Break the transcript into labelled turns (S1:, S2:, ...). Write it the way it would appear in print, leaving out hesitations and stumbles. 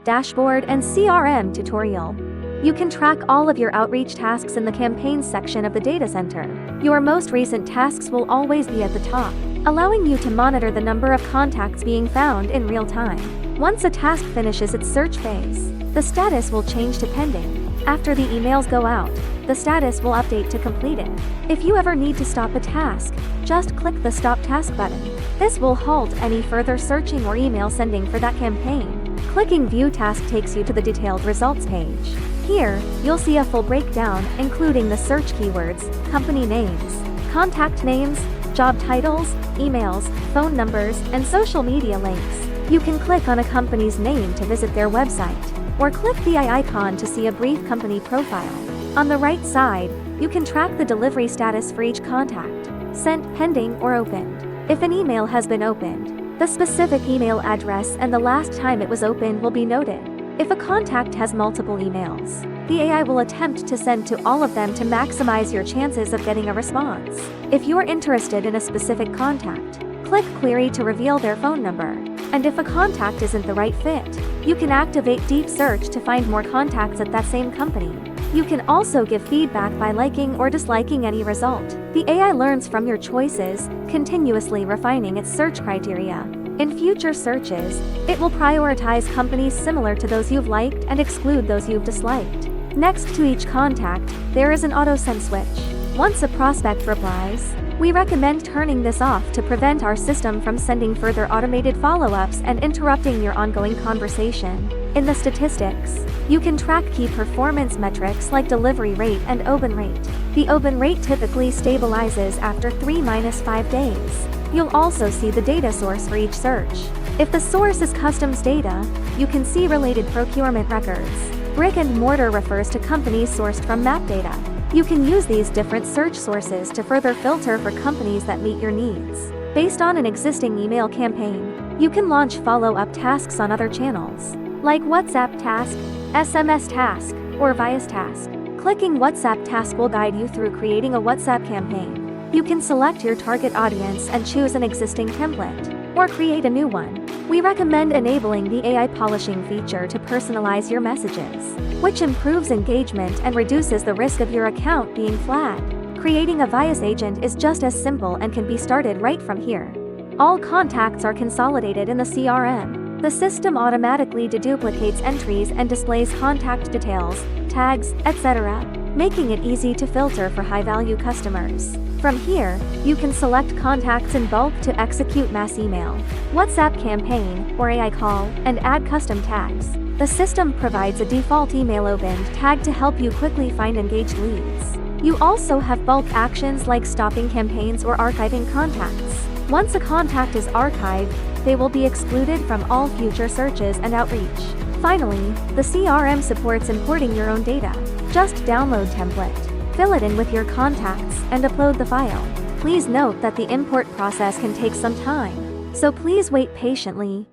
S1: Dashboard and CRM tutorial. You can track all of your outreach tasks in the campaigns section of the data center. Your most recent tasks will always be at the top, allowing you to monitor the number of contacts being found in real time. Once a task finishes its search phase, the status will change to pending. After the emails go out, the status will update to completed. If you ever need to stop a task, just click the Stop Task button. This will halt any further searching or email sending for that campaign. Clicking View Task takes you to the detailed results page. Here, you'll see a full breakdown, including the search keywords, company names, contact names, job titles, emails, phone numbers, and social media links. You can click on a company's name to visit their website, or click the eye icon to see a brief company profile. On the right side, you can track the delivery status for each contact, sent, pending, or opened. If an email has been opened, the specific email address and the last time it was opened will be noted. If a contact has multiple emails, the AI will attempt to send to all of them to maximize your chances of getting a response. If you're interested in a specific contact, click Query to reveal their phone number. And if a contact isn't the right fit, you can activate Deep Search to find more contacts at that same company. You can also give feedback by liking or disliking any result. The AI learns from your choices, continuously refining its search criteria. In future searches, it will prioritize companies similar to those you've liked and exclude those you've disliked. Next to each contact, there is an auto-send switch. Once a prospect replies, we recommend turning this off to prevent our system from sending further automated follow-ups and interrupting your ongoing conversation. In the statistics, you can track key performance metrics like delivery rate and open rate. The open rate typically stabilizes after 3-5 days. You'll also see the data source for each search. If the source is customs data, you can see related procurement records. Brick and mortar refers to companies sourced from map data. You can use these different search sources to further filter for companies that meet your needs. Based on an existing email campaign, you can launch follow-up tasks on other channels, like WhatsApp task, SMS task, or Vias task. Clicking WhatsApp task will guide you through creating a WhatsApp campaign. You can select your target audience and choose an existing template, or create a new one. We recommend enabling the AI polishing feature to personalize your messages, which improves engagement and reduces the risk of your account being flagged. Creating a Vias agent is just as simple and can be started right from here. All contacts are consolidated in the CRM. The system automatically deduplicates entries and displays contact details, tags, etc., making it easy to filter for high-value customers. From here, you can select contacts in bulk to execute mass email, WhatsApp campaign, or AI call, and add custom tags. The system provides a default email opened tag to help you quickly find engaged leads. You also have bulk actions like stopping campaigns or archiving contacts. Once a contact is archived, they will be excluded from all future searches and outreach. Finally, the CRM supports importing your own data. Just download template, fill it in with your contacts, and upload the file. Please note that the import process can take some time, so please wait patiently.